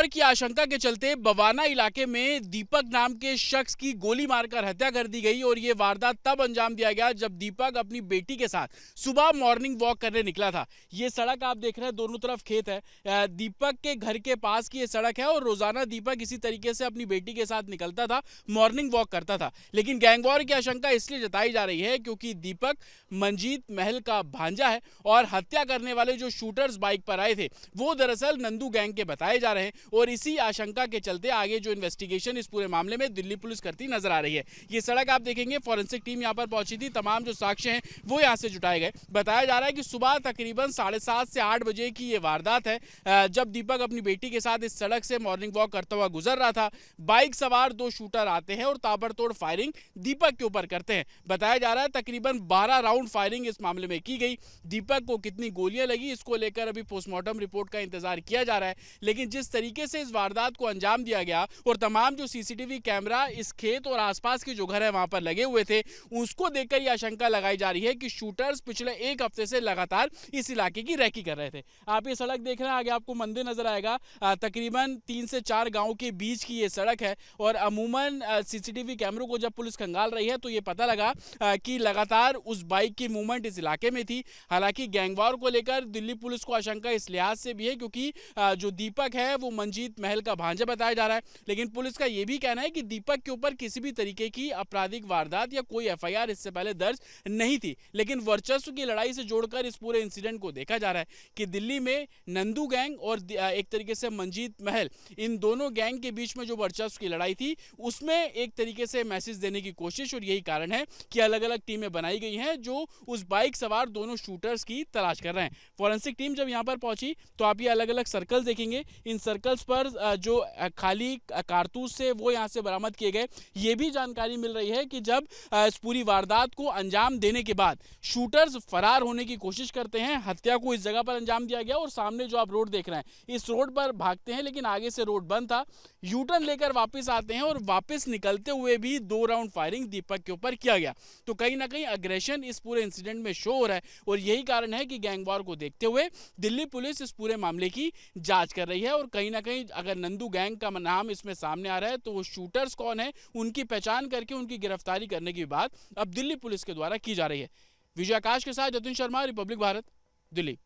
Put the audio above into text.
की आशंका के चलते बवाना इलाके में दीपक नाम के शख्स की गोली मारकर हत्या कर दी गई और ये वारदात तब अंजाम दिया गया जब दीपक अपनी बेटी के साथ सुबह मॉर्निंग वॉक करने निकला था। ये सड़क आप देख रहे हैं, दोनों तरफ खेत है। दीपक के घर के पास की ये सड़क है और रोजाना दीपक इसी तरीके से अपनी बेटी के साथ निकलता था, मॉर्निंग वॉक करता था। लेकिन गैंगवॉर की आशंका इसलिए जताई जा रही है क्योंकि दीपक मंजीत महल का भांजा है और हत्या करने वाले जो शूटर्स बाइक पर आए थे वो दरअसल नंदू गैंग के बताए जा रहे हैं और इसी आशंका के चलते आगे जो इन्वेस्टिगेशन इस पूरे मामले में दिल्ली पुलिस करती नजर आ रही है। ये सड़क आप देखेंगे, फॉरेंसिक टीम यहां पर पहुंची थी, तमाम जो साक्ष्य हैं वो यहां से जुटाए गए। बताया जा रहा है कि सुबह तकरीबन 7:30 से 8 बजे की ये वारदात है जब दीपक अपनी बेटी के साथ इस सड़क से मॉर्निंग वॉक करता हुआ गुजर रहा था। बाइक सवार 2 शूटर आते हैं और ताबड़तोड़ फायरिंग दीपक के ऊपर करते हैं। बताया जा रहा है तकरीबन 12 राउंड फायरिंग इस मामले में की गई। दीपक को कितनी गोलियां लगी इसको लेकर अभी पोस्टमार्टम रिपोर्ट का इंतजार किया जा रहा है, लेकिन जिस तरीके से इस वारदात को अंजाम दिया गया और तमाम जो सीसीटीवी कैमरा इस खेत और आसपास के जो घर है वहां पर लगे हुए थे उसको देखकर यह आशंका लगाई जा रही है कि शूटर्स पिछले एक हफ्ते से लगातार इस इलाके की रैकी कर रहे थे। आप ये सड़क देख रहे हैं, आगे आपको मंदिर नजर आएगा। तकरीबन 3 से 4 गांव के बीच की ये सड़क है और अमूमन सीसीटीवी कैमरों को जब पुलिस खंगाल रही है तो ये पता लगा कि लगातार उस बाइक की मूवमेंट इस इलाके में थी। हालांकि गैंगवॉर को लेकर दिल्ली पुलिस को आशंका इस लिहाज से भी है क्योंकि जो दीपक है वो मंजीत महल का भांजा बताया जा रहा है, लेकिन पुलिस का यह भी कहना है कि दीपक के ऊपर किसी भी तरीके की आपराधिक वारदात या कोई एफआईआर इससे पहले दर्ज नहीं थी। लेकिन वर्चस्व की लड़ाई से जोड़कर इस पूरे इंसिडेंट को देखा जा रहा है कि दिल्ली में नंदू गैंग और एक तरीके से मंजीत महल, इन दोनों गैंग के बीच में जो वर्चस्व की लड़ाई थी उसमें एक तरीके से मैसेज देने की कोशिश, और यही कारण है कि अलग अलग टीमें बनाई गई हैं जो उस बाइक सवार दोनों शूटर्स की तलाश कर रहे हैं। फॉरेंसिक टीम जब यहां पर पहुंची तो आप ये अलग अलग सर्कल देखेंगे, इन सर्कल्स पर जो खाली कारतूस से वो यहां से बरामद किए गए। ये भी जानकारी मिल रही है कि जब इस पूरी वारदात को अंजाम देने के बाद शूटर्स फरार होने की कोशिश करते हैं, हत्या को इस जगह पर अंजाम दिया गया और सामने जो आप रोड देख रहे हैं इस रोड पर भागते हैं, लेकिन आगे से रोड बंद था, यू टर्न लेकर वापस आते हैं और वापस निकलते हुए भी 2 राउंड फायरिंग दीपक के ऊपर किया गया। तो कहीं ना कहीं अग्रेशन इस पूरे इंसिडेंट में शो हो रहा है और यही कारण है कि गैंगवॉर को देखते हुए दिल्ली पुलिस इस पूरे मामले की जांच कर रही है और कहीं ना कहीं अगर नंदू गैंग का नाम इसमें सामने आ रहा है तो वो शूटर्स कौन है उनकी पहचान करके उनकी गिरफ्तारी करने की बात अब दिल्ली पुलिस के द्वारा की जा रही है। विजय आकाश के साथ जतिन शर्मा, रिपब्लिक भारत, दिल्ली।